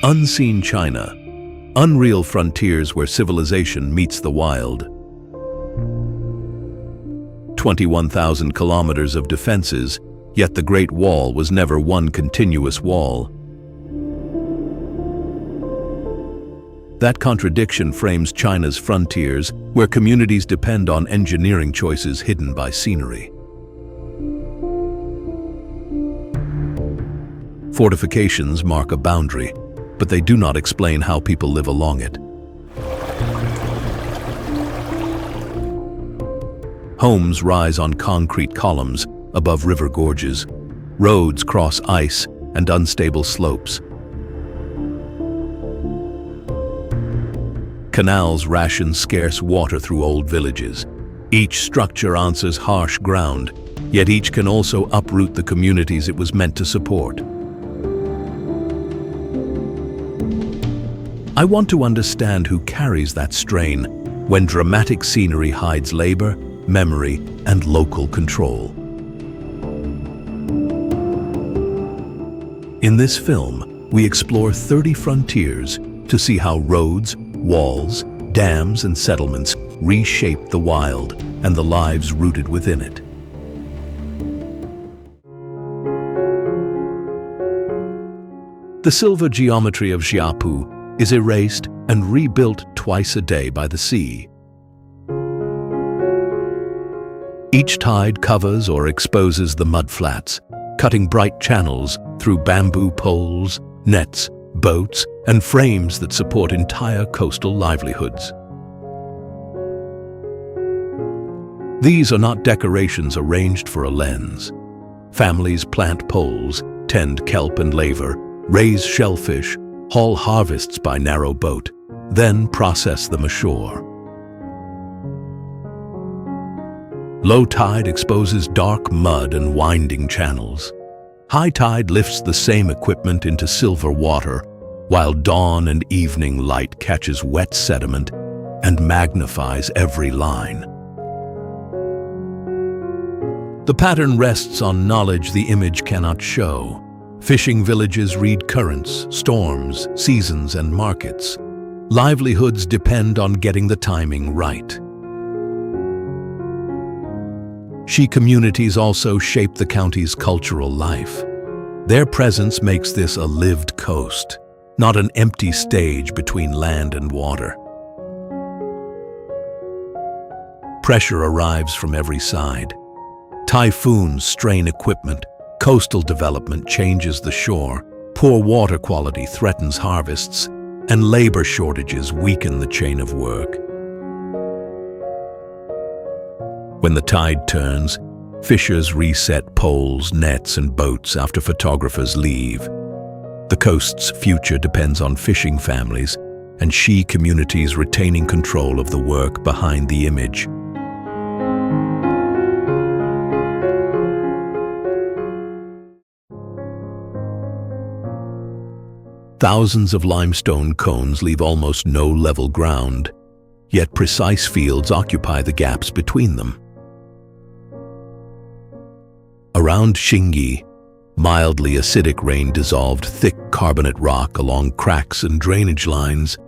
Unseen China, unreal frontiers where civilization meets the wild. 21,000 kilometers of defenses, yet the Great Wall was never one continuous wall. That contradiction frames China's frontiers, where communities depend on engineering choices hidden by scenery. Fortifications mark a boundary, but they do not explain how people live along it. Homes rise on concrete columns above river gorges. Roads cross ice and unstable slopes. Canals ration scarce water through old villages. Each structure answers harsh ground, yet each can also uproot the communities it was meant to support. I want to understand who carries that strain when dramatic scenery hides labor, memory, and local control. In this film, we explore 30 frontiers to see how roads, walls, dams, and settlements reshape the wild and the lives rooted within it. The silver geometry of Xiapu is erased and rebuilt twice a day by the sea. Each tide covers or exposes the mudflats, cutting bright channels through bamboo poles, nets, boats, and frames that support entire coastal livelihoods. These are not decorations arranged for a lens. Families plant poles, tend kelp and laver, raise shellfish, haul harvests by narrow boat, then process them ashore. Low tide exposes dark mud and winding channels. High tide lifts the same equipment into silver water, while dawn and evening light catches wet sediment and magnifies every line. The pattern rests on knowledge the image cannot show. Fishing villages read currents, storms, seasons, and markets. Livelihoods depend on getting the timing right. She communities also shape the county's cultural life. Their presence makes this a lived coast, not an empty stage between land and water. Pressure arrives from every side. Typhoons strain equipment, coastal development changes the shore, poor water quality threatens harvests, and labor shortages weaken the chain of work. When the tide turns, fishers reset poles, nets, and boats after photographers leave. The coast's future depends on fishing families and she communities retaining control of the work behind the image. Thousands of limestone cones leave almost no level ground, yet precise fields occupy the gaps between them. Around Qinghai, mildly acidic rain dissolved thick carbonate rock along cracks and drainage lines,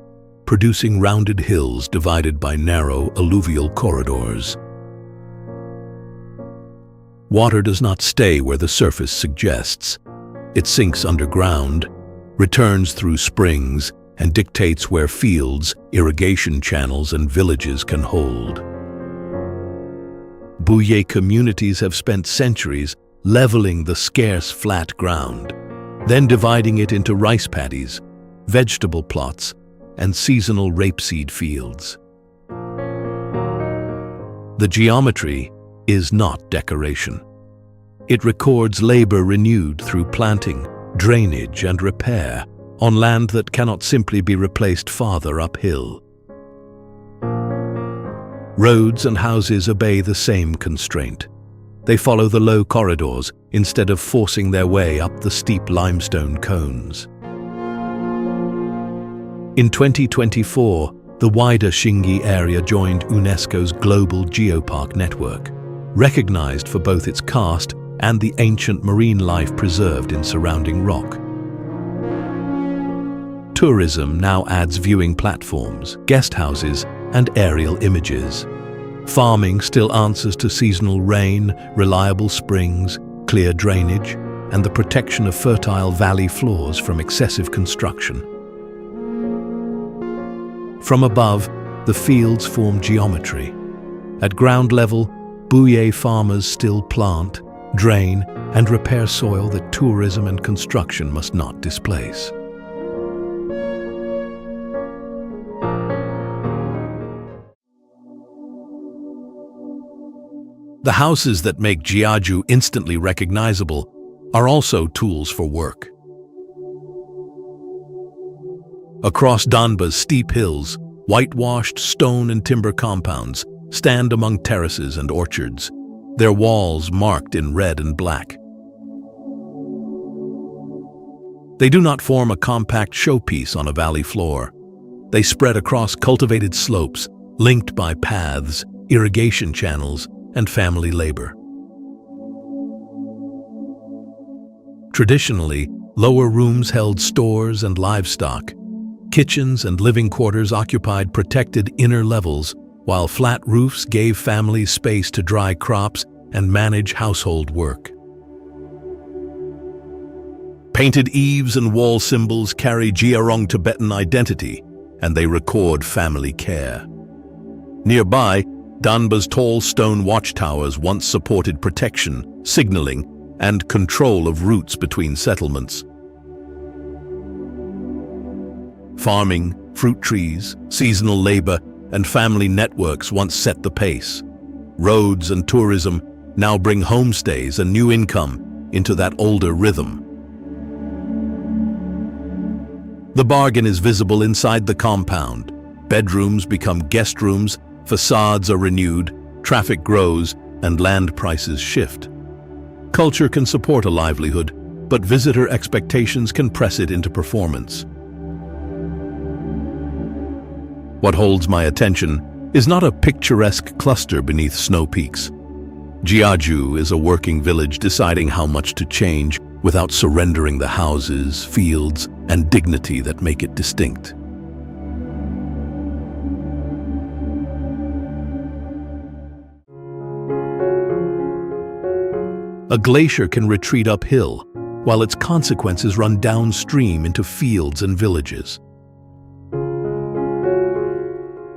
producing rounded hills divided by narrow alluvial corridors. Water does not stay where the surface suggests. It sinks underground, returns through springs, and dictates where fields, irrigation channels, and villages can hold. Buyei communities have spent centuries leveling the scarce flat ground, then dividing it into rice paddies, vegetable plots, and seasonal rapeseed fields. The geometry is not decoration. It records labor renewed through planting, drainage, and repair on land that cannot simply be replaced farther uphill. Roads and houses obey the same constraint. They follow the low corridors instead of forcing their way up the steep limestone cones. In 2024, the wider Qinghai area joined UNESCO's global geopark network, recognized for both its karst and the ancient marine life preserved in surrounding rock. Tourism now adds viewing platforms, guest houses, and aerial images. Farming still answers to seasonal rain, reliable springs, clear drainage, and the protection of fertile valley floors from excessive construction. From above, the fields form geometry. At ground level, Buyei farmers still plant, drain, and repair soil that tourism and construction must not displace. The houses that make Jiaju instantly recognizable are also tools for work. Across Danba's steep hills, whitewashed stone and timber compounds stand among terraces and orchards, their walls marked in red and black. They do not form a compact showpiece on a valley floor. They spread across cultivated slopes, linked by paths, irrigation channels, and family labor. Traditionally, lower rooms held stores and livestock. Kitchens and living quarters occupied protected inner levels, while flat roofs gave families space to dry crops and manage household work. Painted eaves and wall symbols carry Jiarong Tibetan identity, and they record family care. Nearby, Danba's tall stone watchtowers once supported protection, signaling, and control of routes between settlements. Farming, fruit trees, seasonal labor, and family networks once set the pace. Roads and tourism now bring homestays and new income into that older rhythm. The bargain is visible inside the compound. Bedrooms become guest rooms, facades are renewed, traffic grows, and land prices shift. Culture can support a livelihood, but visitor expectations can press it into performance. What holds my attention is not a picturesque cluster beneath snow peaks. Jiaju is a working village deciding how much to change without surrendering the houses, fields, and dignity that make it distinct. A glacier can retreat uphill, while its consequences run downstream into fields and villages.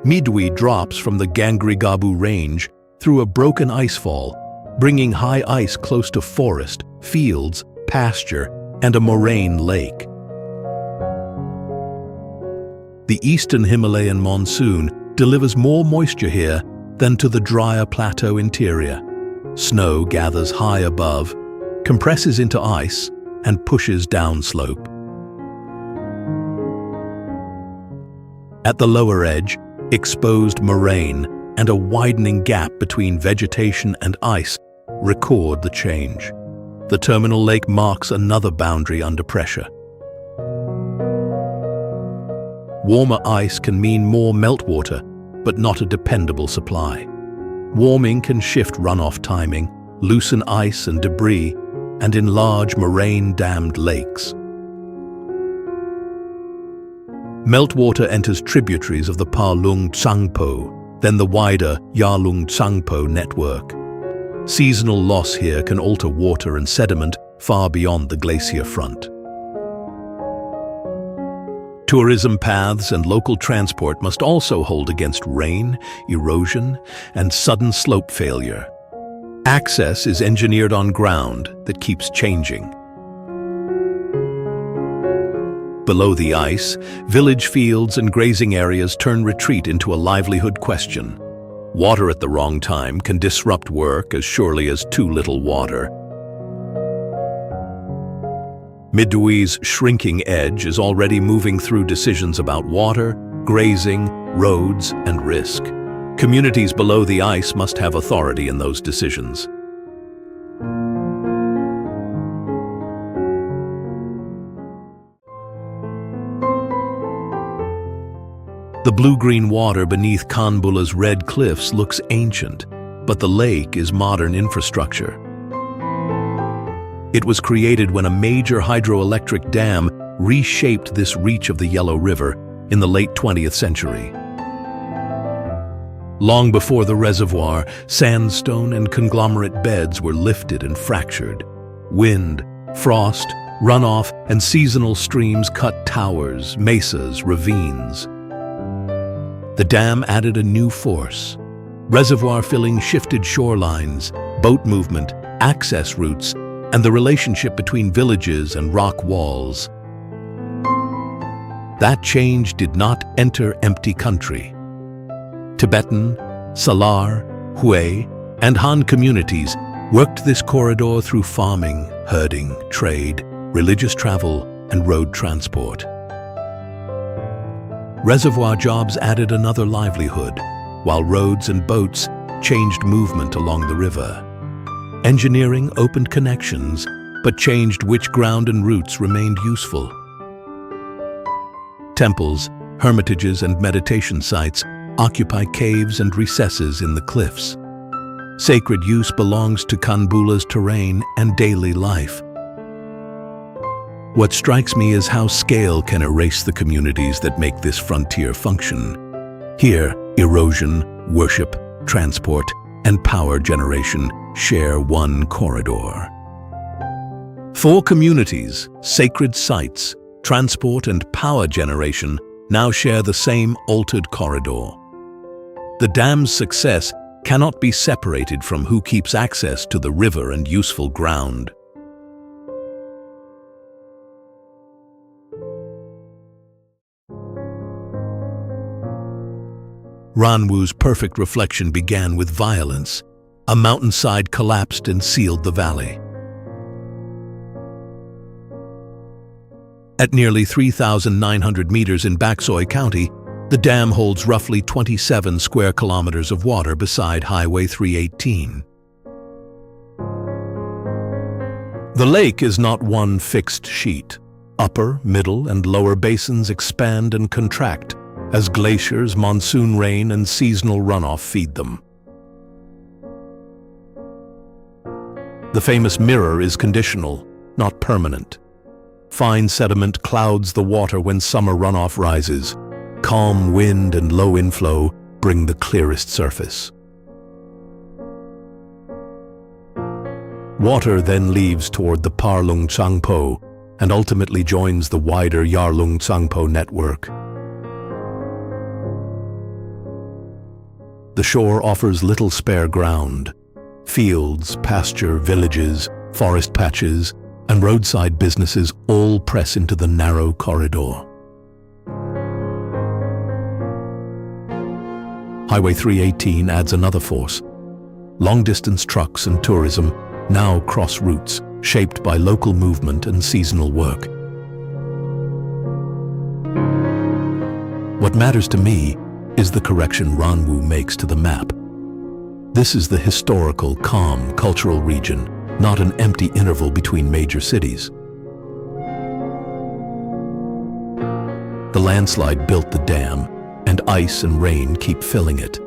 Midwi drops from the Gangri-Gabu range through a broken icefall, bringing high ice close to forest, fields, pasture, and a moraine lake. The eastern Himalayan monsoon delivers more moisture here than to the drier plateau interior. Snow gathers high above, compresses into ice, and pushes downslope. At the lower edge, exposed moraine and a widening gap between vegetation and ice record the change. The terminal lake marks another boundary under pressure. Warmer ice can mean more meltwater, but not a dependable supply. Warming can shift runoff timing, loosen ice and debris, and enlarge moraine-dammed lakes. Meltwater enters tributaries of the Palung Tsangpo, then the wider Yarlung Tsangpo network. Seasonal loss here can alter water and sediment far beyond the glacier front. Tourism paths and local transport must also hold against rain, erosion, and sudden slope failure. Access is engineered on ground that keeps changing. Below the ice, village fields and grazing areas turn retreat into a livelihood question. Water at the wrong time can disrupt work as surely as too little water. Midwi's shrinking edge is already moving through decisions about water, grazing, roads, and risk. Communities below the ice must have authority in those decisions. The blue-green water beneath Kanbula's red cliffs looks ancient, but the lake is modern infrastructure. It was created when a major hydroelectric dam reshaped this reach of the Yellow River in the late 20th century. Long before the reservoir, sandstone and conglomerate beds were lifted and fractured. Wind, frost, runoff, and seasonal streams cut towers, mesas, ravines. The dam added a new force. Reservoir filling shifted shorelines, boat movement, access routes, and the relationship between villages and rock walls. That change did not enter empty country. Tibetan, Salar, Hui, and Han communities worked this corridor through farming, herding, trade, religious travel, and road transport. Reservoir jobs added another livelihood, while roads and boats changed movement along the river. Engineering opened connections, but changed which ground and routes remained useful. Temples, hermitages, and meditation sites occupy caves and recesses in the cliffs. Sacred use belongs to Kanbula's terrain and daily life. What strikes me is how scale can erase the communities that make this frontier function. Here, erosion, worship, transport, and power generation share one corridor. 4 communities, sacred sites, transport, and power generation now share the same altered corridor. The dam's success cannot be separated from who keeps access to the river and useful ground. Ranwu's perfect reflection began with violence. A mountainside collapsed and sealed the valley. At nearly 3,900 meters in Baksoi County, the dam holds roughly 27 square kilometers of water beside Highway 318. The lake is not one fixed sheet. Upper, middle, and lower basins expand and contract as glaciers, monsoon rain, and seasonal runoff feed them. The famous mirror is conditional, not permanent. Fine sediment clouds the water when summer runoff rises. Calm wind and low inflow bring the clearest surface. Water then leaves toward the Parlung Tsangpo and ultimately joins the wider Yarlung Tsangpo network. The shore offers little spare ground. Fields, pasture, villages, forest patches, and roadside businesses all press into the narrow corridor. Highway 318 adds another force. Long-distance trucks and tourism now cross routes shaped by local movement and seasonal work. What matters to me is the correction Ranwu makes to the map. This is the historical, calm, cultural region, not an empty interval between major cities. The landslide built the dam, and ice and rain keep filling it.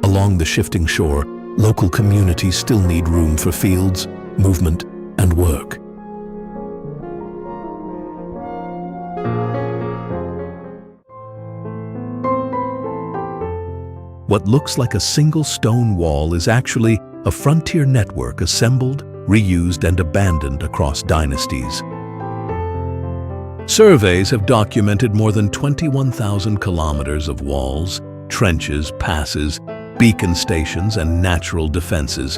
Along the shifting shore, local communities still need room for fields, movement, and work. What looks like a single stone wall is actually a frontier network assembled, reused, and abandoned across dynasties. Surveys have documented more than 21,000 kilometers of walls, trenches, passes, beacon stations, and natural defenses.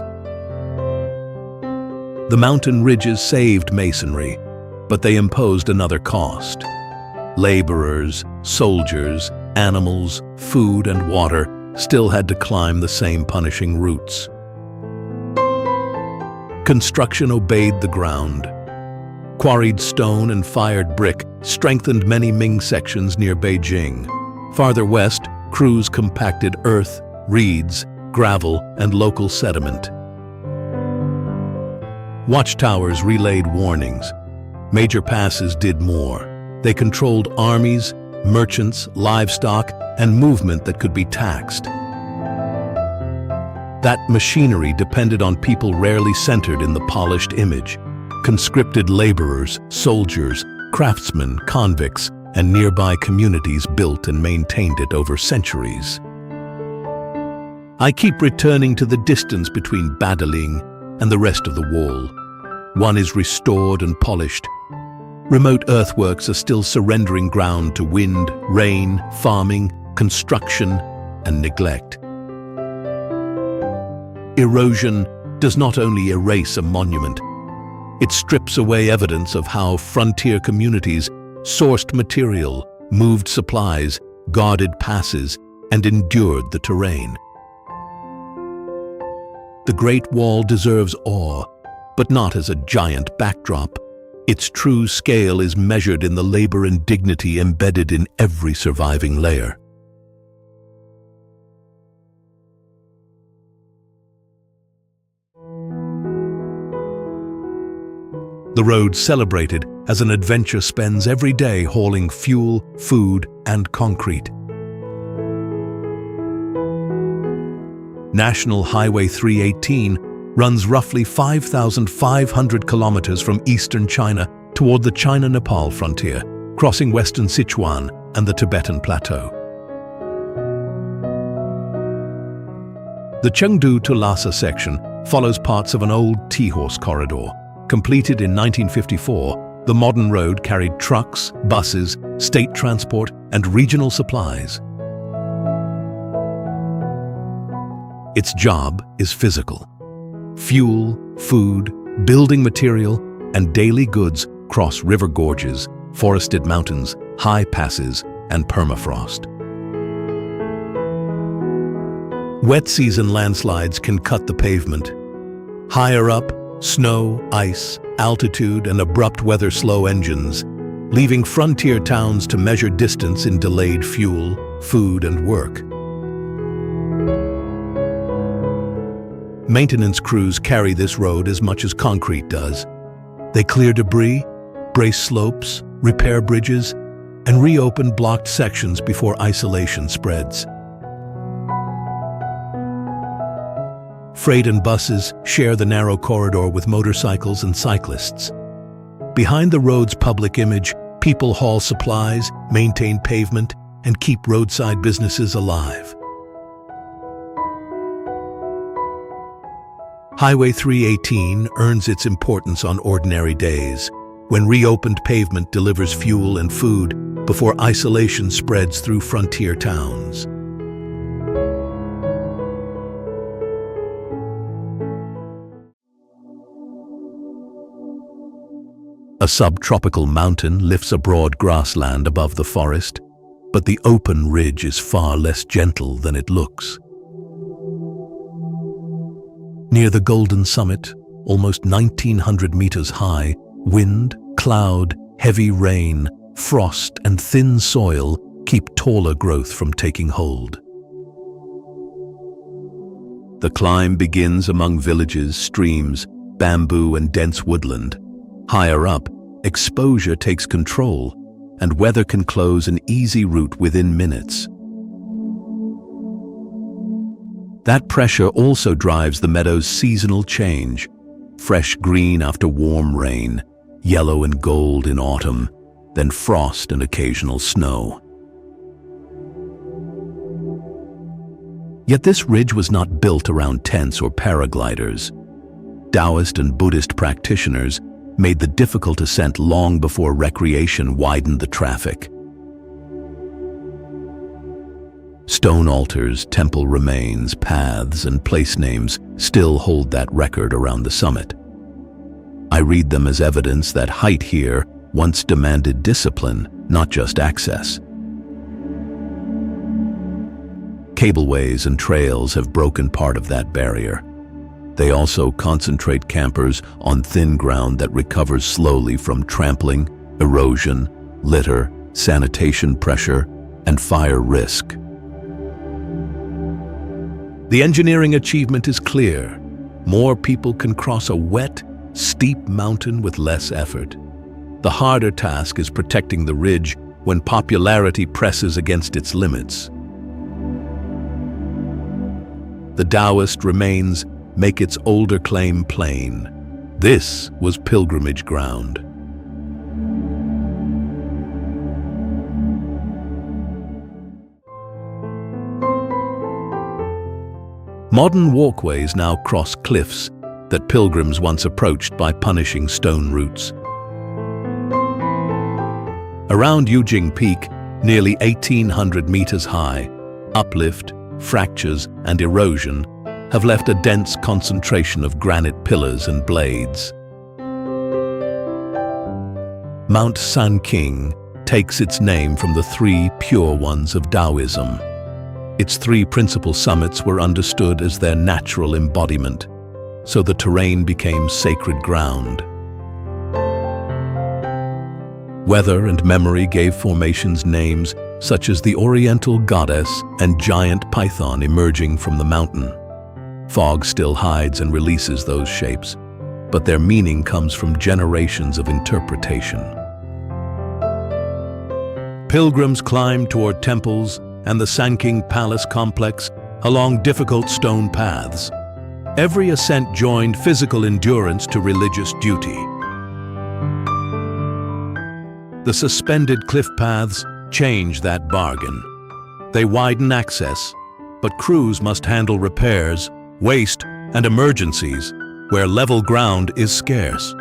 The mountain ridges saved masonry, but they imposed another cost. Laborers, soldiers, animals, food, and water still had to climb the same punishing routes. Construction obeyed the ground. Quarried stone and fired brick strengthened many Ming sections near Beijing. Farther west, crews compacted earth, reeds, gravel, and local sediment. Watchtowers relayed warnings. Major passes did more. They controlled armies, merchants, livestock, and movement that could be taxed. That machinery depended on people rarely centered in the polished image. Conscripted laborers, soldiers, craftsmen, convicts, and nearby communities built and maintained it over centuries. I keep returning to the distance between Badaling and the rest of the wall. One is restored and polished. Remote earthworks are still surrendering ground to wind, rain, farming, construction, and neglect. Erosion does not only erase a monument, it strips away evidence of how frontier communities sourced material, moved supplies, guarded passes, and endured the terrain. The Great Wall deserves awe, but not as a giant backdrop. Its true scale is measured in the labor and dignity embedded in every surviving layer. The road celebrated as an adventure spends every day hauling fuel, food, and concrete. National Highway 318 runs roughly 5,500 kilometers from eastern China toward the China-Nepal frontier, crossing western Sichuan and the Tibetan Plateau. The Chengdu to Lhasa section follows parts of an old tea-horse corridor. Completed in 1954, the modern road carried trucks, buses, state transport, and regional supplies. Its job is physical. Fuel, food, building material, and daily goods cross river gorges, forested mountains, high passes, and permafrost. Wet season landslides can cut the pavement. Higher up, snow, ice, altitude, and abrupt weather slow engines, leaving frontier towns to measure distance in delayed fuel, food, and work. Maintenance crews carry this road as much as concrete does. They clear debris, brace slopes, repair bridges, and reopen blocked sections before isolation spreads. Freight and buses share the narrow corridor with motorcycles and cyclists. Behind the road's public image, people haul supplies, maintain pavement, and keep roadside businesses alive. Highway 318 earns its importance on ordinary days, when reopened pavement delivers fuel and food before isolation spreads through frontier towns. A subtropical mountain lifts a broad grassland above the forest, but the open ridge is far less gentle than it looks. Near the golden summit, almost 1,900 meters high, wind, cloud, heavy rain, frost, and thin soil keep taller growth from taking hold. The climb begins among villages, streams, bamboo, and dense woodland. Higher up, exposure takes control, and weather can close an easy route within minutes. That pressure also drives the meadow's seasonal change: fresh green after warm rain, yellow and gold in autumn, then frost and occasional snow. Yet this ridge was not built around tents or paragliders. Taoist and Buddhist practitioners made the difficult ascent long before recreation widened the traffic. Stone altars, temple remains, paths, and place names still hold that record around the summit. I read them as evidence that height here once demanded discipline, not just access. Cableways and trails have broken part of that barrier. They also concentrate campers on thin ground that recovers slowly from trampling, erosion, litter, sanitation pressure, and fire risk. The engineering achievement is clear. More people can cross a wet, steep mountain with less effort. The harder task is protecting the ridge when popularity presses against its limits. The Taoist remains make its older claim plain. This was pilgrimage ground. Modern walkways now cross cliffs that pilgrims once approached by punishing stone roots. Around Yujing Peak, nearly 1,800 meters high, uplift, fractures, and erosion have left a dense concentration of granite pillars and blades. Mount Sanqing takes its name from the three pure ones of Taoism. Its three principal summits were understood as their natural embodiment, so the terrain became sacred ground. Weather and memory gave formations names such as the Oriental Goddess and giant python emerging from the mountain. Fog still hides and releases those shapes, but their meaning comes from generations of interpretation. Pilgrims climbed toward temples and the Sanqing Palace complex along difficult stone paths. Every ascent joined physical endurance to religious duty. The suspended cliff paths change that bargain. They widen access, but crews must handle repairs, waste, and emergencies where level ground is scarce.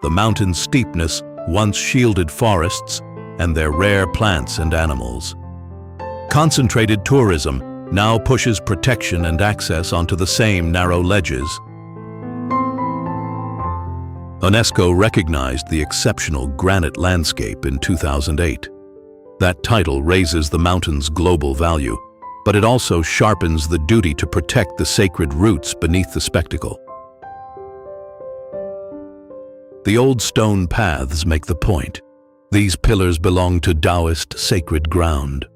The mountain's steepness once shielded forests and their rare plants and animals. Concentrated tourism now pushes protection and access onto the same narrow ledges. UNESCO recognized the exceptional granite landscape in 2008. That title raises the mountain's global value, but it also sharpens the duty to protect the sacred roots beneath the spectacle. The old stone paths make the point. These pillars belong to Taoist sacred ground.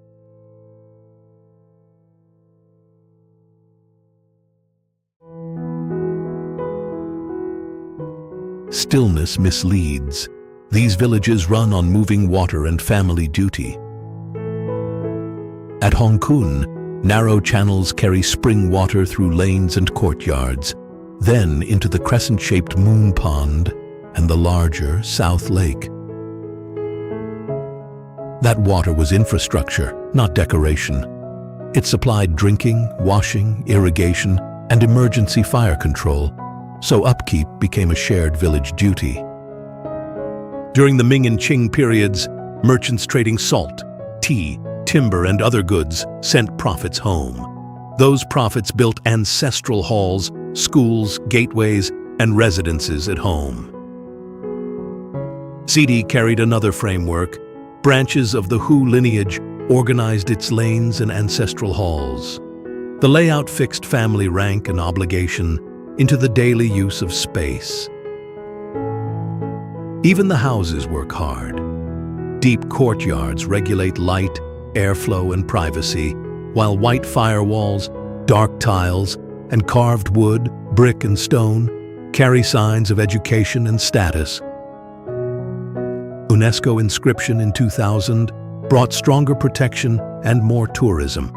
Stillness misleads. These villages run on moving water and family duty. At Hongcun, narrow channels carry spring water through lanes and courtyards, then into the crescent-shaped Moon Pond and the larger South Lake. That water was infrastructure, not decoration. It supplied drinking, washing, irrigation, and emergency fire control, so upkeep became a shared village duty. During the Ming and Qing periods, merchants trading salt, tea, timber, and other goods sent profits home. Those profits built ancestral halls, schools, gateways, and residences at home. Sidi carried another framework. Branches of the Hu lineage organized its lanes and ancestral halls. The layout fixed family rank and obligation into the daily use of space. Even the houses work hard. Deep courtyards regulate light, airflow, and privacy, while white firewalls, dark tiles, and carved wood, brick, and stone carry signs of education and status. UNESCO inscription in 2000 brought stronger protection and more tourism.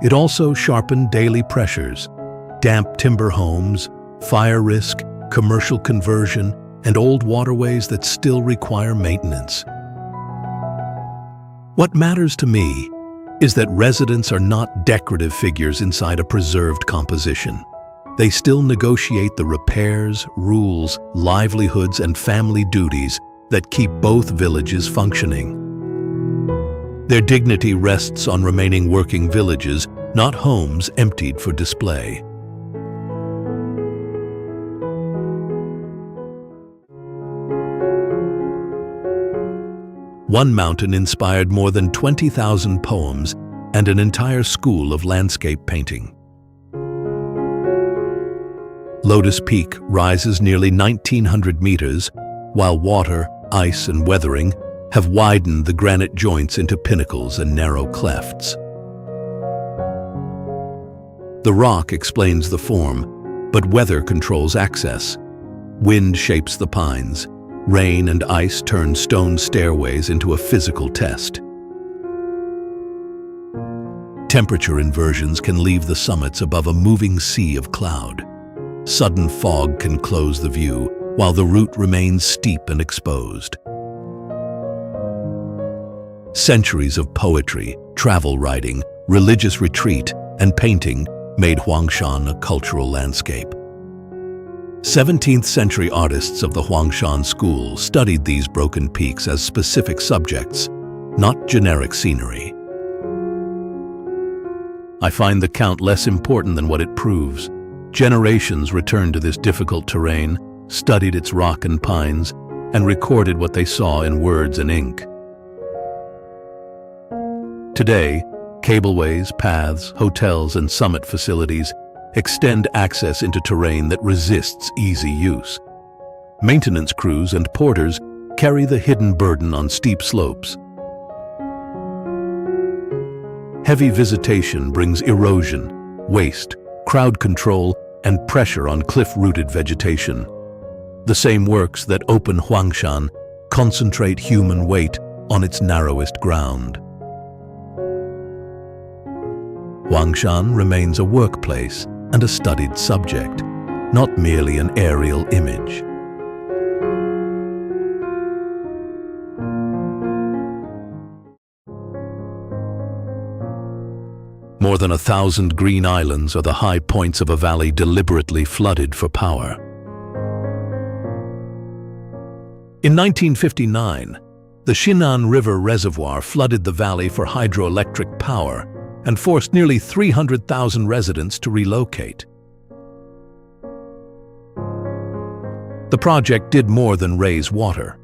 It also sharpened daily pressures: damp timber homes, fire risk, commercial conversion, and old waterways that still require maintenance. What matters to me is that residents are not decorative figures inside a preserved composition. They still negotiate the repairs, rules, livelihoods, and family duties that keep both villages functioning. Their dignity rests on remaining working villages, not homes emptied for display. One mountain inspired more than 20,000 poems and an entire school of landscape painting. Lotus Peak rises nearly 1,900 meters, while water, ice, and weathering have widened the granite joints into pinnacles and narrow clefts. The rock explains the form, but weather controls access. Wind shapes the pines. Rain and ice turn stone stairways into a physical test. Temperature inversions can leave the summits above a moving sea of cloud. Sudden fog can close the view, while the route remains steep and exposed. Centuries of poetry, travel writing, religious retreat, and painting made Hongcun a cultural landscape. 17th century artists of the Hongcun school studied these broken peaks as specific subjects, not generic scenery. I find the count less important than what it proves. Generations returned to this difficult terrain, studied its rock and pines, and recorded what they saw in words and ink. Today, cableways, paths, hotels, and summit facilities extend access into terrain that resists easy use. Maintenance crews and porters carry the hidden burden on steep slopes. Heavy visitation brings erosion, waste, crowd control, and pressure on cliff-rooted vegetation. The same works that open Hongcun concentrate human weight on its narrowest ground. Hongcun remains a workplace and a studied subject, not merely an aerial image. More than 1,000 green islands are the high points of a valley deliberately flooded for power. In 1959, the Yunnan River Reservoir flooded the valley for hydroelectric power and forced nearly 300,000 residents to relocate. The project did more than raise water.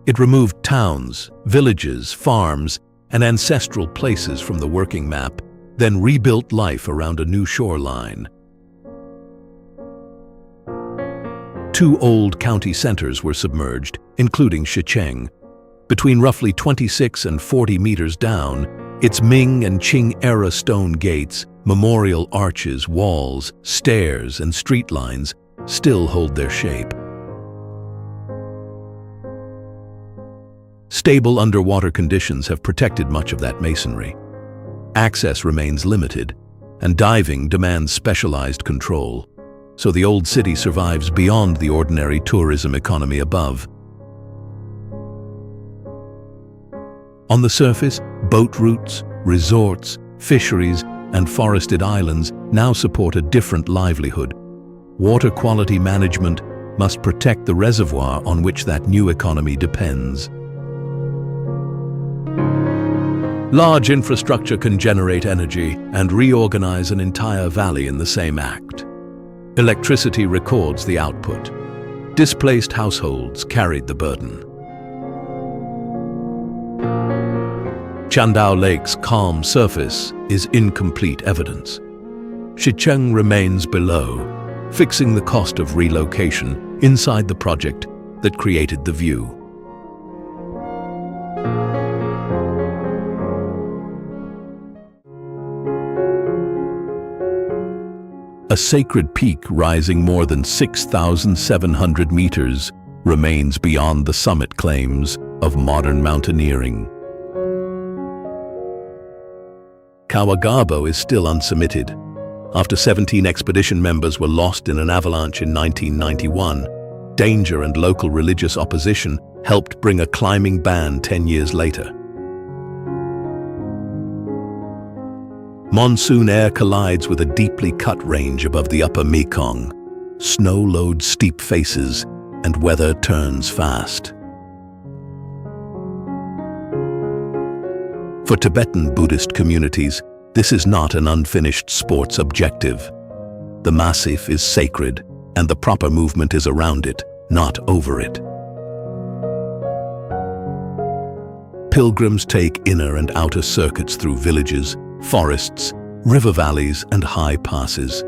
It removed towns, villages, farms, and ancestral places from the working map, then rebuilt life around a new shoreline. 2 old county centers were submerged, including Xinjiang. Between roughly 26 and 40 meters down, its Ming and Qing-era stone gates, memorial arches, walls, stairs, and street lines still hold their shape. Stable underwater conditions have protected much of that masonry. Access remains limited, and diving demands specialized control, so the old city survives beyond the ordinary tourism economy above. On the surface, boat routes, resorts, fisheries, and forested islands now support a different livelihood. Water quality management must protect the reservoir on which that new economy depends. Large infrastructure can generate energy and reorganize an entire valley in the same act. Electricity records the output. Displaced households carried the burden. Chandao Lake's calm surface is incomplete evidence. Xinjiang remains below, fixing the cost of relocation inside the project that created the view. A sacred peak rising more than 6,700 meters remains beyond the summit claims of modern mountaineering. Kawagabo is still unsummited. After 17 expedition members were lost in an avalanche in 1991, danger and local religious opposition helped bring a climbing ban 10 years later. Monsoon air collides with a deeply cut range above the upper Mekong. Snow loads steep faces, and weather turns fast. For Tibetan Buddhist communities, this is not an unfinished sports objective. The massif is sacred, and the proper movement is around it, not over it. Pilgrims take inner and outer circuits through villages, forests, river valleys, and high passes.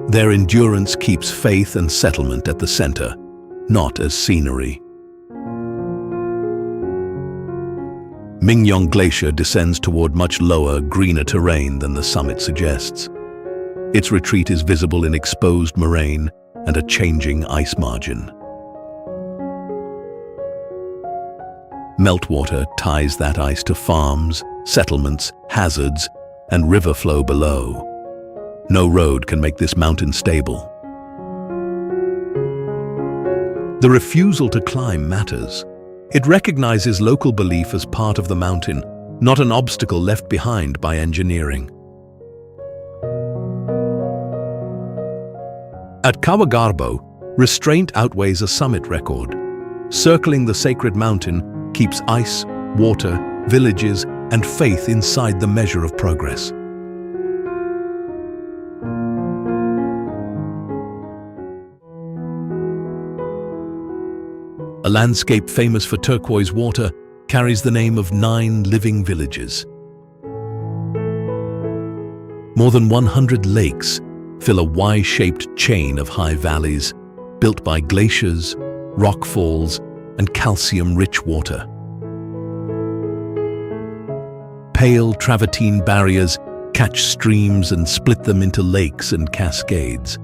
Their endurance keeps faith and settlement at the center, not as scenery. Mingyong Glacier descends toward much lower, greener terrain than the summit suggests. Its retreat is visible in exposed moraine and a changing ice margin. Meltwater ties that ice to farms, settlements, hazards, and river flow below. No road can make this mountain stable. The refusal to climb matters. It recognizes local belief as part of the mountain, not an obstacle left behind by engineering. At Kawagarbo, restraint outweighs a summit record. Circling the sacred mountain keeps ice, water, villages, and faith inside the measure of progress. A landscape famous for turquoise water carries the name of 9 living villages. More than 100 lakes fill a Y-shaped chain of high valleys built by glaciers, rock falls, and calcium-rich water. Pale travertine barriers catch streams and split them into lakes and cascades.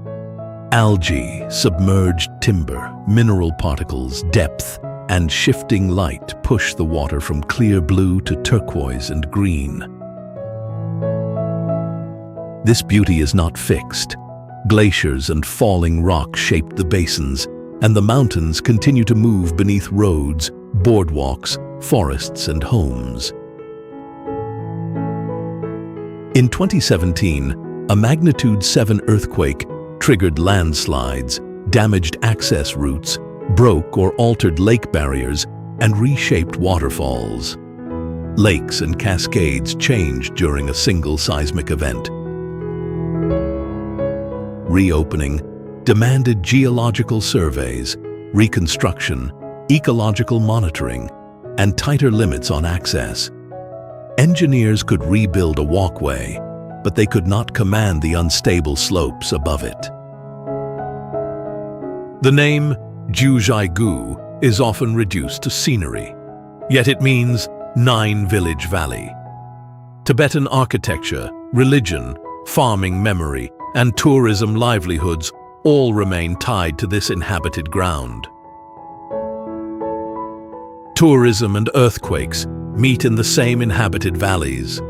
Algae, submerged timber, mineral particles, depth, and shifting light push the water from clear blue to turquoise and green. This beauty is not fixed. Glaciers and falling rock shape the basins, and the mountains continue to move beneath roads, boardwalks, forests, and homes. In 2017, a magnitude 7 earthquake triggered landslides, damaged access routes, broke or altered lake barriers, and reshaped waterfalls. Lakes and cascades changed during a single seismic event. Reopening demanded geological surveys, reconstruction, ecological monitoring, and tighter limits on access. Engineers could rebuild a walkway, but they could not command the unstable slopes above it. The name Jiuzhaigu is often reduced to scenery, yet it means 9-village valley. Tibetan architecture, religion, farming memory, and tourism livelihoods all remain tied to this inhabited ground. Tourism and earthquakes meet in the same inhabited valleys.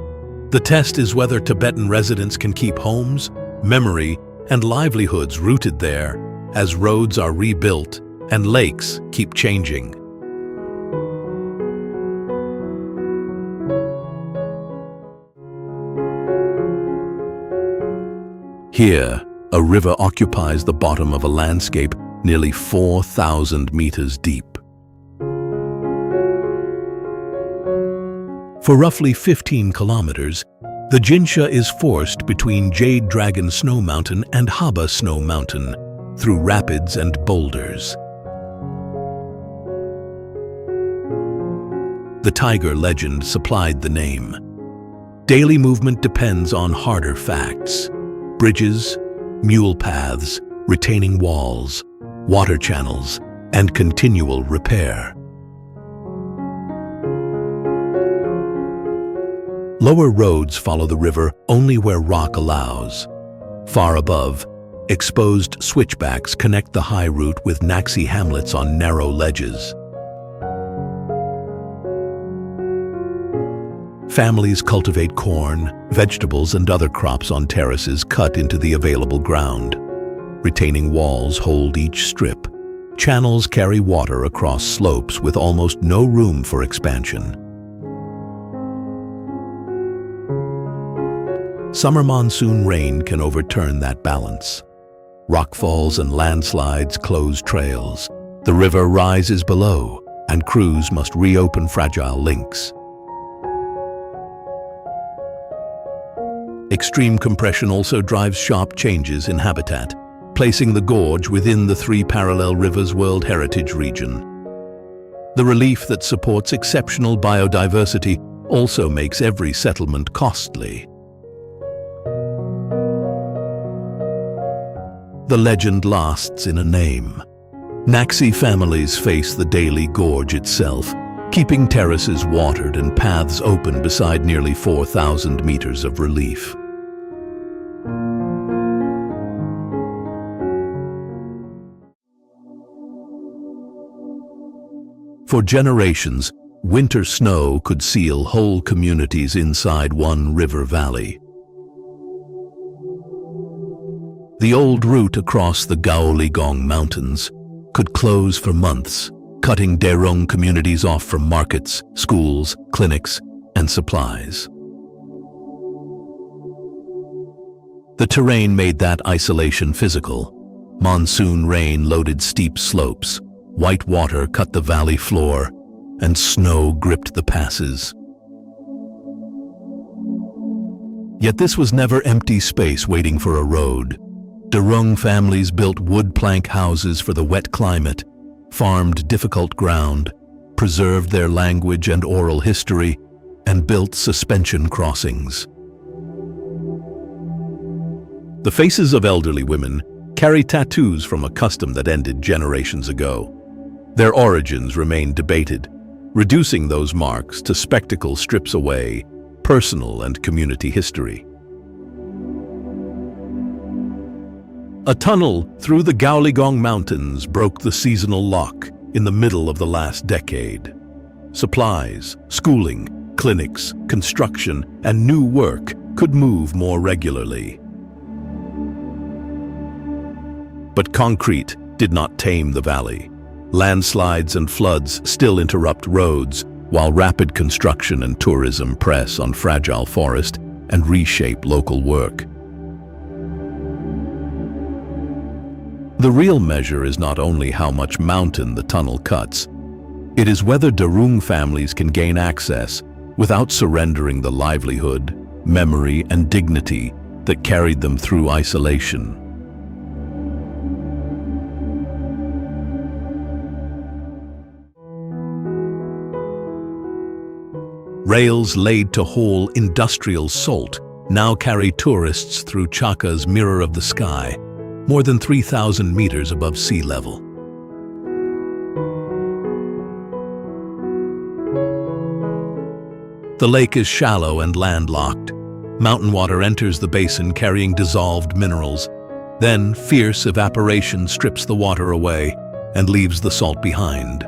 The test is whether Tibetan residents can keep homes, memory, and livelihoods rooted there as roads are rebuilt and lakes keep changing. Here, a river occupies the bottom of a landscape nearly 4,000 meters deep. For roughly 15 kilometers, the Jinsha is forced between Jade Dragon Snow Mountain and Haba Snow Mountain through rapids and boulders. The tiger legend supplied the name. Daily movement depends on harder facts: bridges, mule paths, retaining walls, water channels, and continual repair. Lower roads follow the river only where rock allows. Far above, exposed switchbacks connect the high route with Naxi hamlets on narrow ledges. Families cultivate corn, vegetables, and other crops on terraces cut into the available ground. Retaining walls hold each strip. Channels carry water across slopes with almost no room for expansion. Summer monsoon rain can overturn that balance. Rockfalls and landslides close trails. The river rises below, and crews must reopen fragile links. Extreme compression also drives sharp changes in habitat, placing the gorge within the 3 parallel rivers World Heritage Region. The relief that supports exceptional biodiversity also makes every settlement costly. The legend lasts in a name. Naxi families face the daily gorge itself, keeping terraces watered and paths open beside nearly 4,000 meters of relief. For generations, winter snow could seal whole communities inside one river valley. The old route across the Gaoligong Mountains could close for months, cutting Derong communities off from markets, schools, clinics, and supplies. The terrain made that isolation physical. Monsoon rain loaded steep slopes, white water cut the valley floor, and snow gripped the passes. Yet this was never empty space waiting for a road. Derung families built wood plank houses for the wet climate, farmed difficult ground, preserved their language and oral history, and built suspension crossings. The faces of elderly women carry tattoos from a custom that ended generations ago. Their origins remain debated, reducing those marks to spectacle strips away personal and community history. A tunnel through the Gaoligong Mountains broke the seasonal lock in the middle of the last decade. Supplies, schooling, clinics, construction, and new work could move more regularly. But concrete did not tame the valley. Landslides and floods still interrupt roads, while rapid construction and tourism press on fragile forest and reshape local work. The real measure is not only how much mountain the tunnel cuts, it is whether Derung families can gain access without surrendering the livelihood, memory, and dignity that carried them through isolation. Rails laid to haul industrial salt now carry tourists through Chaka's Mirror of the Sky, more than 3,000 meters above sea level. The lake is shallow and landlocked. Mountain water enters the basin carrying dissolved minerals. Then fierce evaporation strips the water away and leaves the salt behind.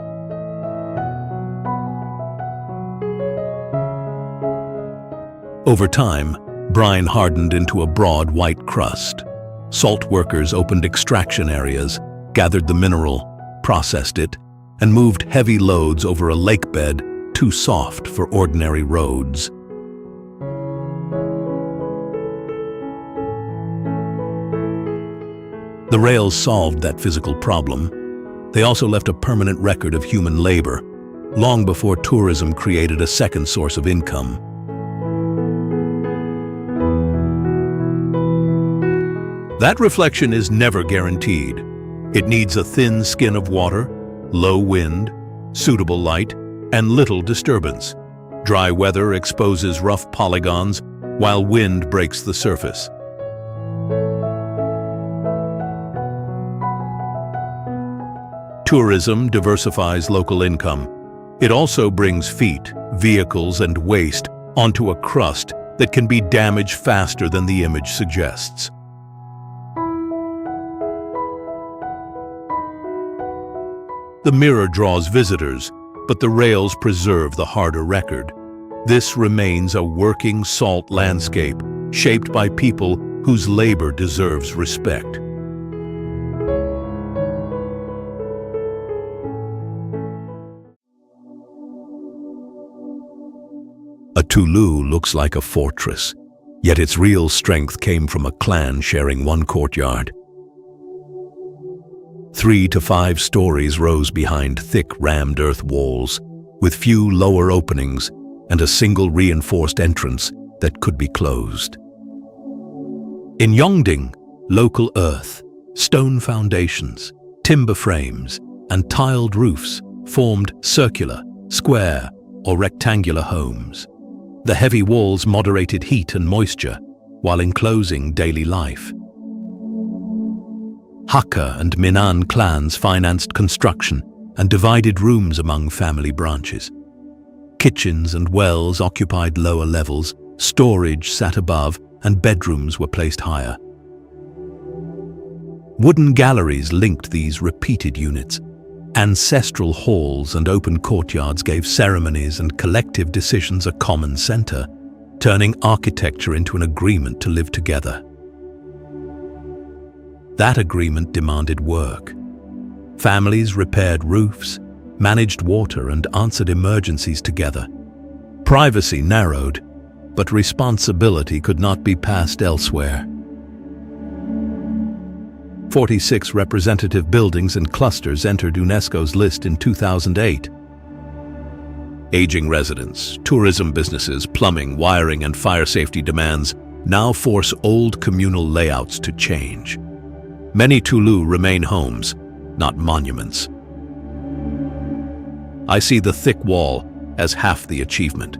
Over time, brine hardened into a broad white crust. Salt workers opened extraction areas, gathered the mineral, processed it, and moved heavy loads over a lake bed too soft for ordinary roads. The rails solved that physical problem. They also left a permanent record of human labor, long before tourism created a second source of income. That reflection is never guaranteed. It needs a thin skin of water, low wind, suitable light, and little disturbance. Dry weather exposes rough polygons, while wind breaks the surface. Tourism diversifies local income. It also brings feet, vehicles, and waste onto a crust that can be damaged faster than the image suggests. The mirror draws visitors, but the rails preserve the harder record. This remains a working salt landscape, shaped by people whose labor deserves respect. A tulou looks like a fortress, yet its real strength came from a clan sharing one courtyard. 3 to 5 stories rose behind thick rammed earth walls, with few lower openings and a single reinforced entrance that could be closed. In Yongding, local earth, stone foundations, timber frames, and tiled roofs formed circular, square, or rectangular homes. The heavy walls moderated heat and moisture while enclosing daily life. Hakka and Minnan clans financed construction and divided rooms among family branches. Kitchens and wells occupied lower levels, storage sat above, and bedrooms were placed higher. Wooden galleries linked these repeated units. Ancestral halls and open courtyards gave ceremonies and collective decisions a common center, turning architecture into an agreement to live together. That agreement demanded work. Families repaired roofs, managed water, and answered emergencies together. Privacy narrowed, but responsibility could not be passed elsewhere. 46 representative buildings and clusters entered UNESCO's list in 2008. Aging residents, tourism businesses, plumbing, wiring, and fire safety demands now force old communal layouts to change. Many tulou remain homes, not monuments. I see the thick wall as half the achievement.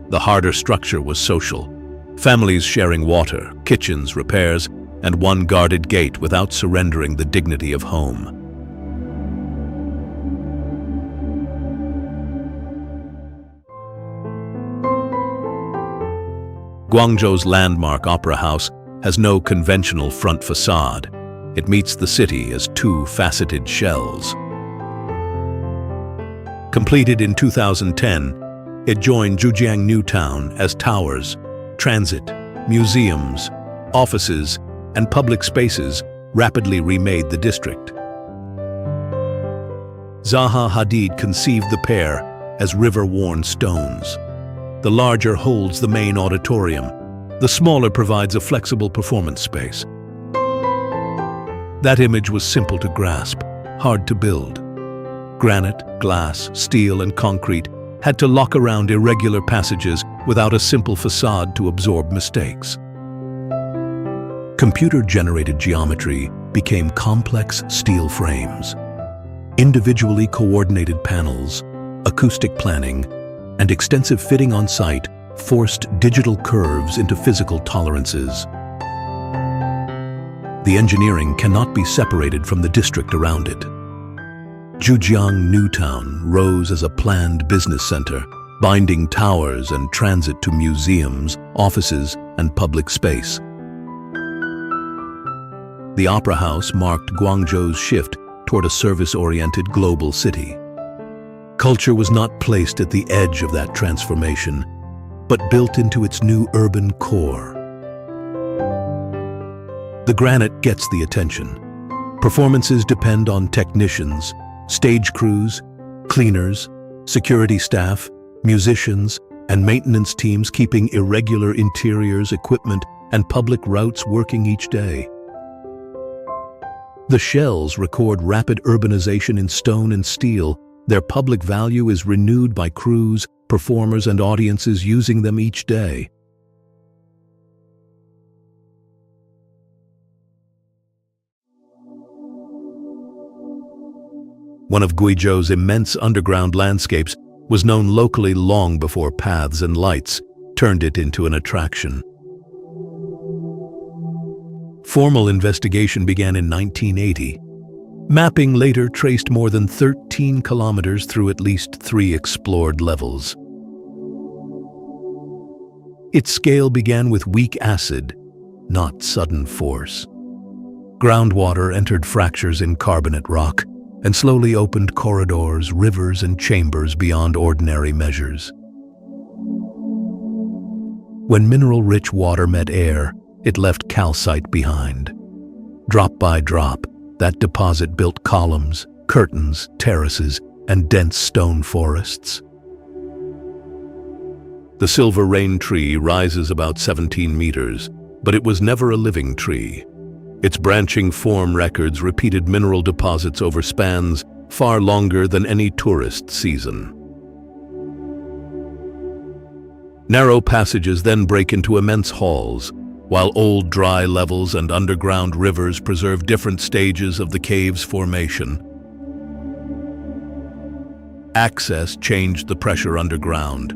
The harder structure was social. Families sharing water, kitchens, repairs, and one guarded gate without surrendering the dignity of home. Guangzhou's landmark Opera House has no conventional front facade. It meets the city as two faceted shells. Completed in 2010, it joined Xinjiang New Town as towers, transit, museums, offices, and public spaces rapidly remade the district. Zaha Hadid conceived the pair as river-worn stones. The larger holds the main auditorium. The smaller provides a flexible performance space. That image was simple to grasp, hard to build. Granite, glass, steel, and concrete had to lock around irregular passages without a simple facade to absorb mistakes. Computer-generated geometry became complex steel frames. Individually coordinated panels, acoustic planning, and extensive fitting on site forced digital curves into physical tolerances. The engineering cannot be separated from the district around it. Xinjiang New Town rose as a planned business center, binding towers and transit to museums, offices, and public space. The Opera House marked Guangzhou's shift toward a service-oriented global city. Culture was not placed at the edge of that transformation, but built into its new urban core. The granite gets the attention. Performances depend on technicians, stage crews, cleaners, security staff, musicians, and maintenance teams keeping irregular interiors, equipment, and public routes working each day. The shells record rapid urbanization in stone and steel. Their public value is renewed by crews, performers, and audiences using them each day. One of Guizhou's immense underground landscapes was known locally long before paths and lights turned it into an attraction. Formal investigation began in 1980. Mapping later traced more than 13 kilometers through at least 3 explored levels. Its scale began with weak acid, not sudden force. Groundwater entered fractures in carbonate rock and slowly opened corridors, rivers, and chambers beyond ordinary measures. When mineral-rich water met air, it left calcite behind. Drop by drop, that deposit built columns, curtains, terraces, and dense stone forests. The silver rain tree rises about 17 meters, but it was never a living tree. Its branching form records repeated mineral deposits over spans far longer than any tourist season. Narrow passages then break into immense halls, while old dry levels and underground rivers preserve different stages of the cave's formation. Access changed the pressure underground.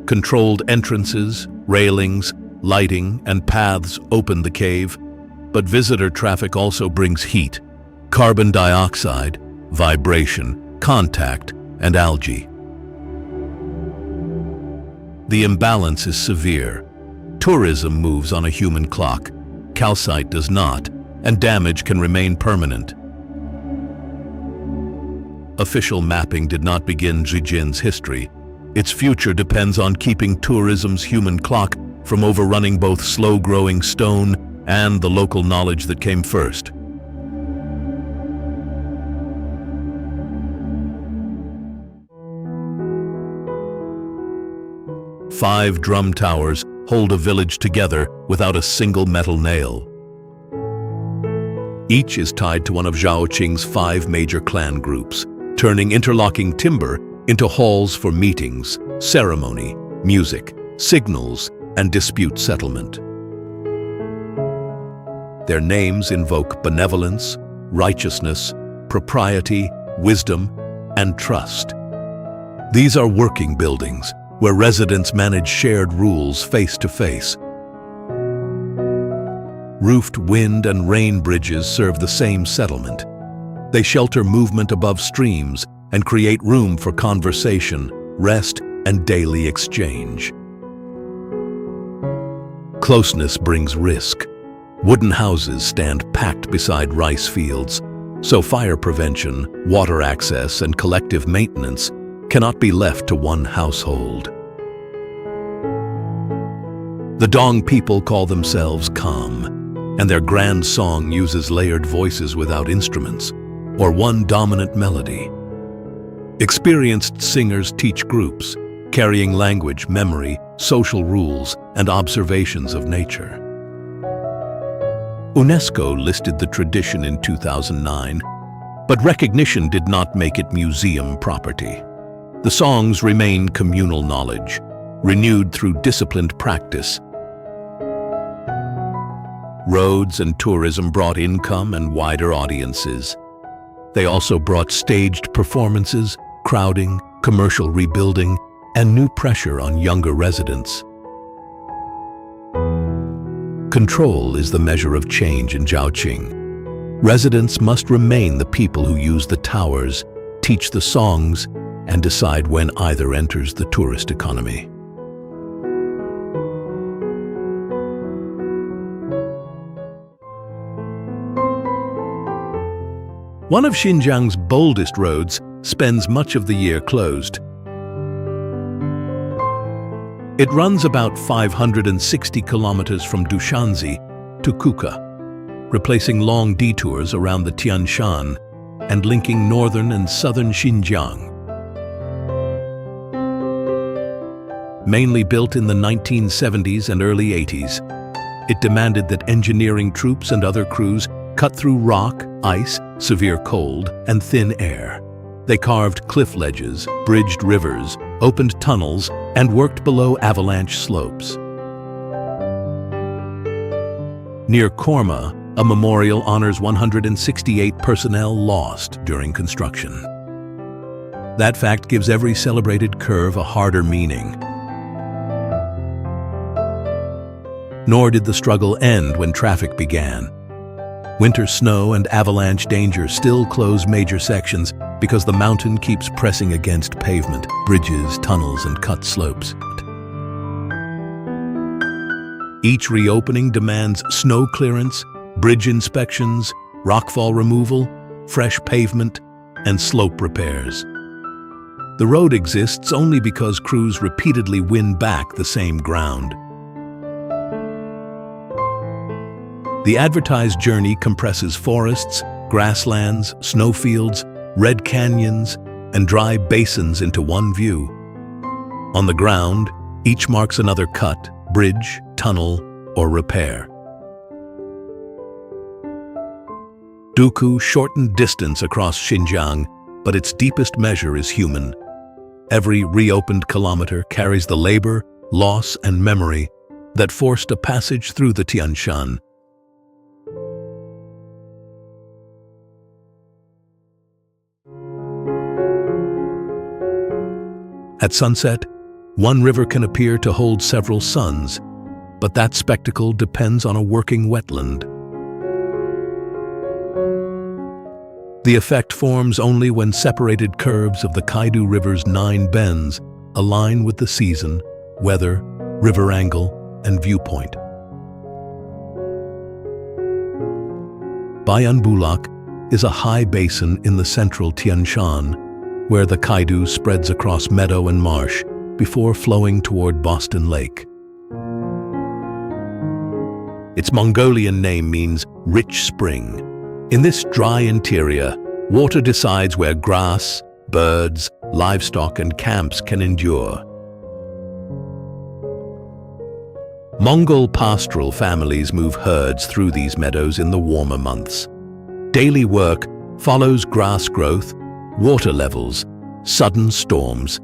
Controlled entrances, railings, lighting, and paths opened the cave, but visitor traffic also brings heat, carbon dioxide, vibration, contact, and algae. The imbalance is severe. Tourism moves on a human clock, calcite does not, and damage can remain permanent. Official mapping did not begin Xinjiang's history. Its future depends on keeping tourism's human clock from overrunning both slow-growing stone and the local knowledge that came first. Five drum towers hold a village together without a single metal nail. Each is tied to one of Zhaoqing's 5 major clan groups, turning interlocking timber into halls for meetings, ceremony, music, signals, and dispute settlement. Their names invoke benevolence, righteousness, propriety, wisdom, and trust. These are working buildings where residents manage shared rules face to face. Roofed wind and rain bridges serve the same settlement. They shelter movement above streams and create room for conversation, rest, and daily exchange. Closeness brings risk. Wooden houses stand packed beside rice fields, so fire prevention, water access, and collective maintenance cannot be left to one household. The Dong people call themselves calm, and their grand song uses layered voices without instruments, or one dominant melody. Experienced singers teach groups, carrying language, memory, social rules, and observations of nature. UNESCO listed the tradition in 2009, but recognition did not make it museum property. The songs remain communal knowledge, renewed through disciplined practice. Roads and tourism brought income and wider audiences. They also brought staged performances, crowding, commercial rebuilding, and new pressure on younger residents. Control is the measure of change in Zhaoqing. Residents must remain the people who use the towers, teach the songs, and decide when either enters the tourist economy. One of Xinjiang's boldest roads spends much of the year closed. It runs about 560 kilometers from Dushanzi to Kuka, replacing long detours around the Tian Shan and linking northern and southern Xinjiang. Mainly built in the 1970s and early 80s, it demanded that engineering troops and other crews cut through rock, ice, severe cold, and thin air. They carved cliff ledges, bridged rivers, opened tunnels, and worked below avalanche slopes. Near Korma, a memorial honors 168 personnel lost during construction. That fact gives every celebrated curve a harder meaning. Nor did the struggle end when traffic began. Winter snow and avalanche danger still close major sections because the mountain keeps pressing against pavement, bridges, tunnels, and cut slopes. Each reopening demands snow clearance, bridge inspections, rockfall removal, fresh pavement, and slope repairs. The road exists only because crews repeatedly win back the same ground. The advertised journey compresses forests, grasslands, snowfields, red canyons, and dry basins into one view. On the ground, each marks another cut, bridge, tunnel, or repair. Duku shortened distance across Xinjiang, but its deepest measure is human. Every reopened kilometer carries the labor, loss, and memory that forced a passage through the Tian Shan. At sunset, one river can appear to hold several suns, but that spectacle depends on a working wetland. The effect forms only when separated curves of the Kaidu River's 9 bends align with the season, weather, river angle, and viewpoint. Bayan Bulak is a high basin in the central Tian Shan, where the Kaidu spreads across meadow and marsh before flowing toward Boston Lake. Its Mongolian name means rich spring. In this dry interior, water decides where grass, birds, livestock, and camps can endure. Mongol pastoral families move herds through these meadows in the warmer months. Daily work follows grass growth, water levels, sudden storms,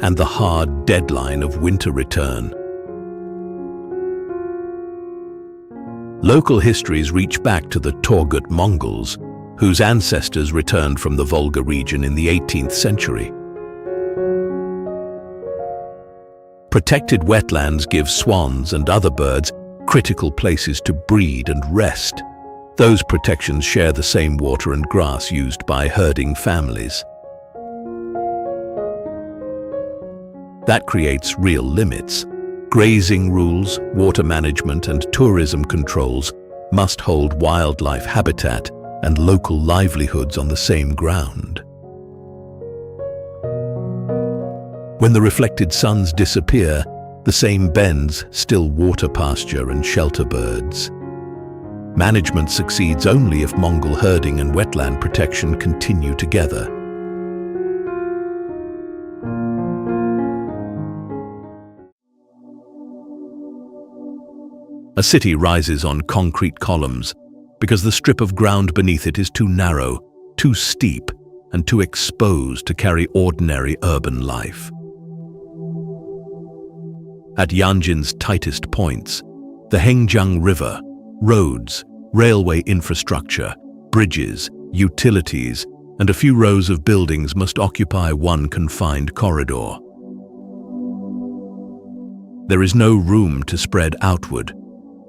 and the hard deadline of winter return. Local histories reach back to the Turgut Mongols, whose ancestors returned from the Volga region in the 18th century. Protected wetlands give swans and other birds critical places to breed and rest. Those protections share the same water and grass used by herding families. That creates real limits. Grazing rules, water management, and tourism controls must hold wildlife habitat and local livelihoods on the same ground. When the reflected suns disappear, the same bends still water pasture and shelter birds. Management succeeds only if Mongol herding and wetland protection continue together. A city rises on concrete columns because the strip of ground beneath it is too narrow, too steep, and too exposed to carry ordinary urban life. At Yanjin's tightest points, the Xinjiang River, roads, railway infrastructure, bridges, utilities, and a few rows of buildings must occupy one confined corridor. There is no room to spread outward.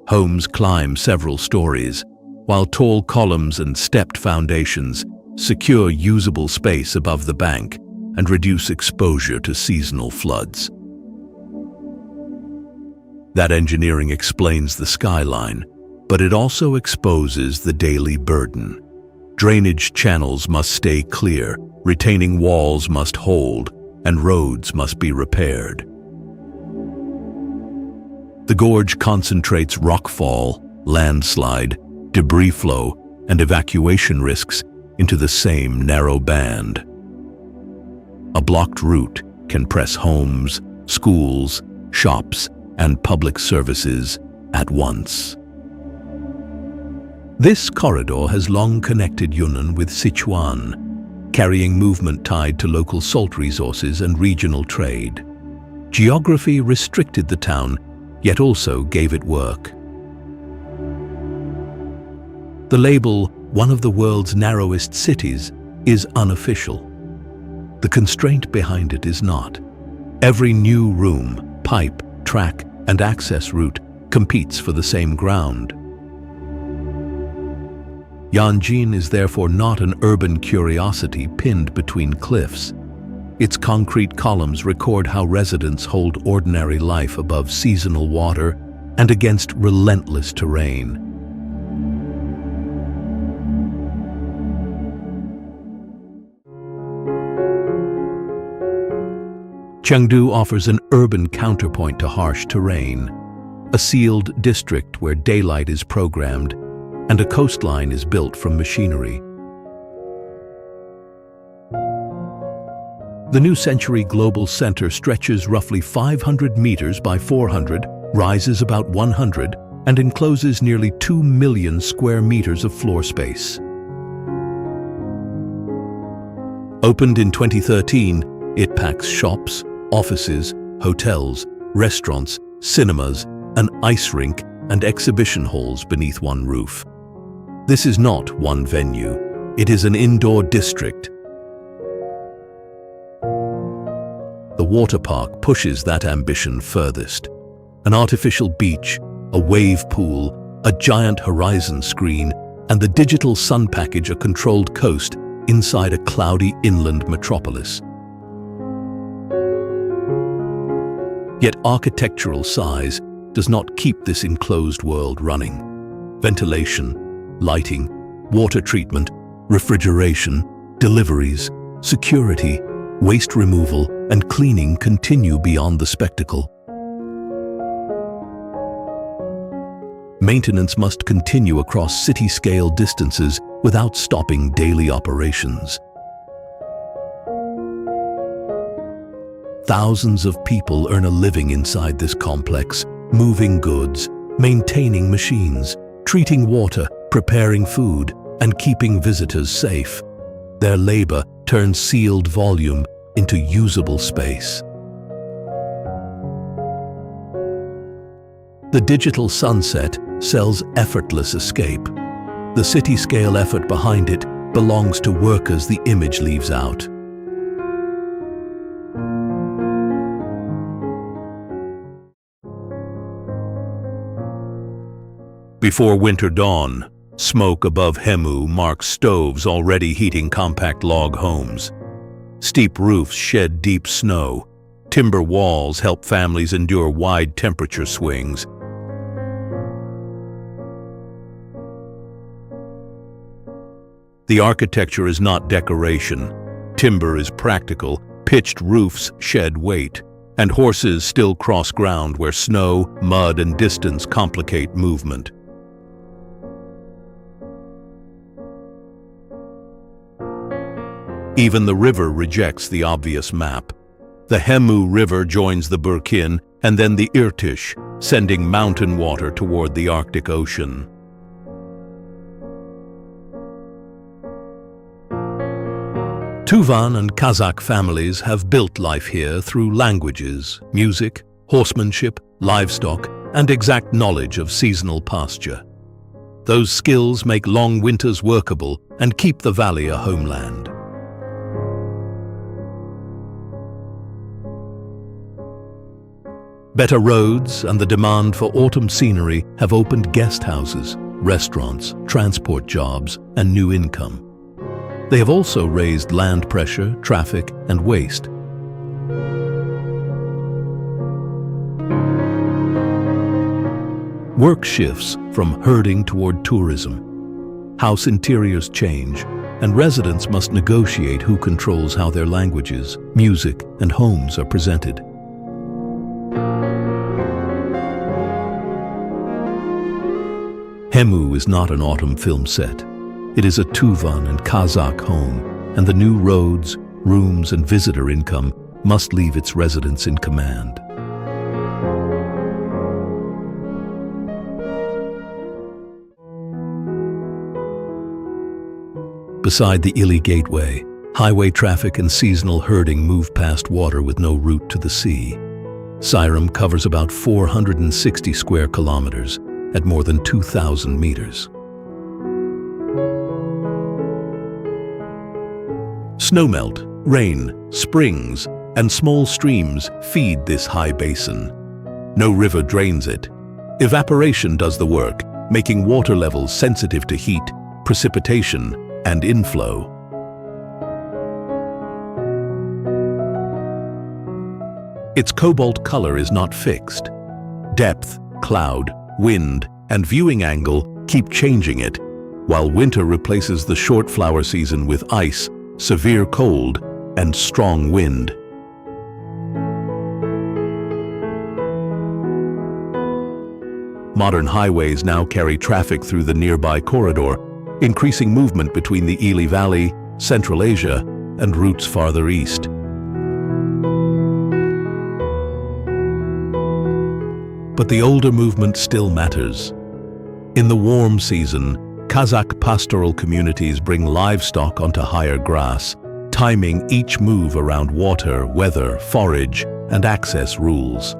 Homes climb several stories, while tall columns and stepped foundations secure usable space above the bank and reduce exposure to seasonal floods. That engineering explains the skyline, but it also exposes the daily burden. Drainage channels must stay clear, retaining walls must hold, and roads must be repaired. The gorge concentrates rockfall, landslide, debris flow, and evacuation risks into the same narrow band. A blocked route can press homes, schools, shops, and public services at once. This corridor has long connected Yunnan with Sichuan, carrying movement tied to local salt resources and regional trade. Geography restricted the town, yet also gave it work. The label, one of the world's narrowest cities, is unofficial. The constraint behind it is not. Every new room, pipe, track, and access route competes for the same ground. Yanjin is therefore not an urban curiosity pinned between cliffs. Its concrete columns record how residents hold ordinary life above seasonal water and against relentless terrain. Chengdu offers an urban counterpoint to harsh terrain, a sealed district where daylight is programmed and a coastline is built from machinery. The New Century Global Center stretches roughly 500 meters by 400, rises about 100, and encloses nearly 2 million square meters of floor space. Opened in 2013, it packs shops, offices, hotels, restaurants, cinemas, an ice rink, and exhibition halls beneath one roof. This is not one venue. It is an indoor district. The water park pushes that ambition furthest. An artificial beach, a wave pool, a giant horizon screen, and the digital sun package a controlled coast inside a cloudy inland metropolis. Yet architectural size does not keep this enclosed world running. Ventilation, lighting, water treatment, refrigeration, deliveries, security, waste removal, and cleaning continue beyond the spectacle. Maintenance must continue across city-scale distances without stopping daily operations. Thousands of people earn a living inside this complex, moving goods, maintaining machines, treating water, preparing food, and keeping visitors safe. Their labor turns sealed volume into usable space. The digital sunset sells effortless escape. The city-scale effort behind it belongs to workers the image leaves out. Before winter dawn, smoke above Hemu marks stoves already heating compact log homes. Steep roofs shed deep snow. Timber walls help families endure wide temperature swings. The architecture is not decoration. Timber is practical, pitched roofs shed weight, and horses still cross ground where snow, mud, and distance complicate movement. Even the river rejects the obvious map. The Hemu River joins the Burkin and then the Irtish, sending mountain water toward the Arctic Ocean. Tuvan and Kazakh families have built life here through languages, music, horsemanship, livestock, and exact knowledge of seasonal pasture. Those skills make long winters workable and keep the valley a homeland. Better roads and the demand for autumn scenery have opened guest houses, restaurants, transport jobs, and new income. They have also raised land pressure, traffic, and waste. Work shifts from herding toward tourism. House interiors change, and residents must negotiate who controls how their languages, music, and homes are presented. Hemu is not an autumn film set. It is a Tuvan and Kazakh home, and the new roads, rooms, and visitor income must leave its residents in command. Beside the Ili Gateway, highway traffic and seasonal herding move past water with no route to the sea. Sairam covers about 460 square kilometers at more than 2,000 meters. Snowmelt, rain, springs, and small streams feed this high basin. No river drains it. Evaporation does the work, making water levels sensitive to heat, precipitation, and inflow. Its cobalt color is not fixed. Depth, cloud, wind, and viewing angle keep changing it, while winter replaces the short flower season with ice, severe cold, and strong wind. Modern highways now carry traffic through the nearby corridor, increasing movement between the Ili Valley, Central Asia, and routes farther east. But the older movement still matters. In the warm season, Kazakh pastoral communities bring livestock onto higher grass, timing each move around water, weather, forage, and access rules.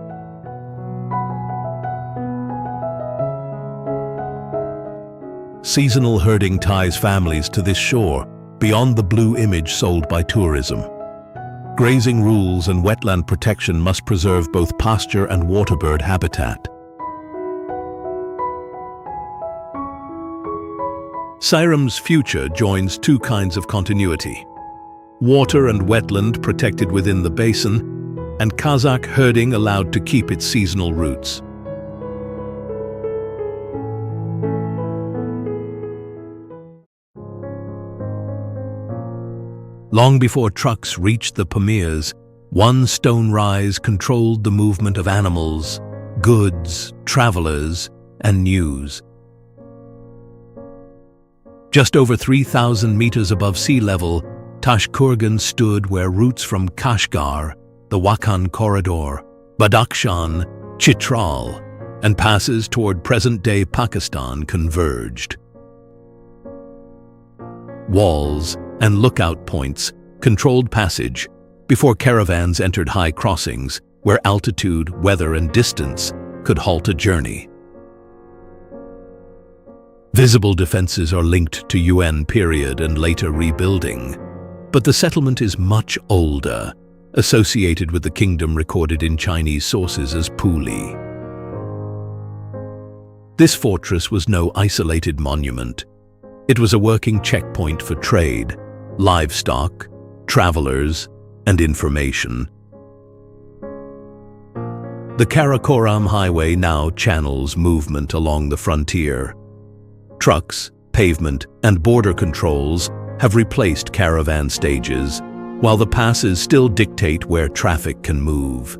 Seasonal herding ties families to this shore, beyond the blue image sold by tourism. Grazing rules and wetland protection must preserve both pasture and waterbird habitat. Sairam's future joins two kinds of continuity: water and wetland protected within the basin, and Kazakh herding allowed to keep its seasonal roots. Long before trucks reached the Pamirs, one stone rise controlled the movement of animals, goods, travelers, and news. Just over 3,000 meters above sea level, Tashkurgan stood where routes from Kashgar, the Wakhan Corridor, Badakhshan, Chitral, and passes toward present-day Pakistan converged. walls, and lookout points controlled passage before caravans entered high crossings where altitude, weather, and distance could halt a journey. Visible defenses are linked to Yuan period and later rebuilding, but the settlement is much older, associated with the kingdom recorded in Chinese sources as Puli. This fortress was no isolated monument. It was a working checkpoint for trade, livestock, travelers, and information. The Karakoram Highway now channels movement along the frontier. Trucks, pavement, and border controls have replaced caravan stages, while the passes still dictate where traffic can move.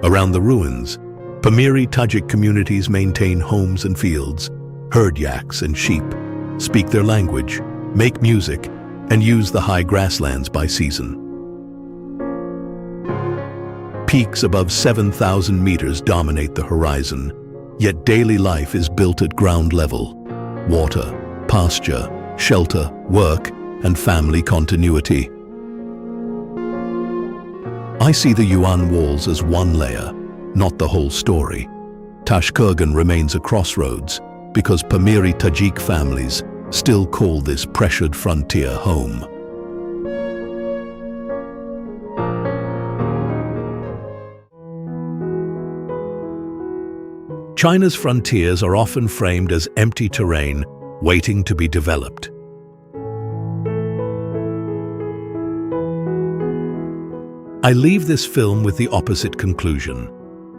Around the ruins, Pamiri Tajik communities maintain homes and fields, herd yaks and sheep, speak their language, make music, and use the high grasslands by season. Peaks above 7,000 meters dominate the horizon, yet daily life is built at ground level. Water, pasture, shelter, work, and family continuity. I see the Yuan walls as one layer, not the whole story. Tashkurgan remains a crossroads because Pamiri Tajik families still call this pressured frontier home. China's frontiers are often framed as empty terrain waiting to be developed. I leave this film with the opposite conclusion.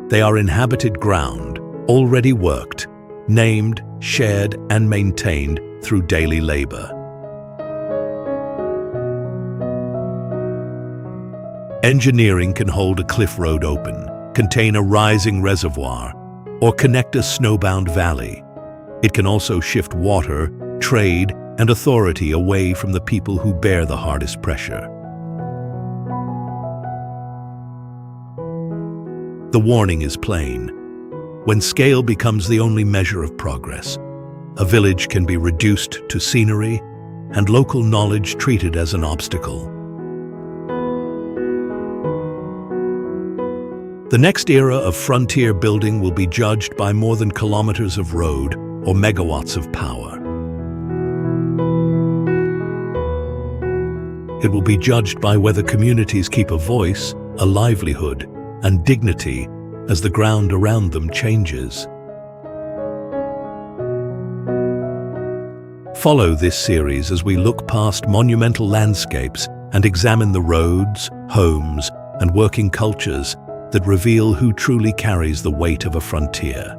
They are inhabited ground, already worked, named, shared, and maintained through daily labor. Engineering can hold a cliff road open, contain a rising reservoir, or connect a snowbound valley. It can also shift water, trade, and authority away from the people who bear the hardest pressure. The warning is plain. When scale becomes the only measure of progress, a village can be reduced to scenery and local knowledge treated as an obstacle. The next era of frontier building will be judged by more than kilometers of road or megawatts of power. It will be judged by whether communities keep a voice, a livelihood, and dignity as the ground around them changes. Follow this series as we look past monumental landscapes and examine the roads, homes, and working cultures that reveal who truly carries the weight of a frontier.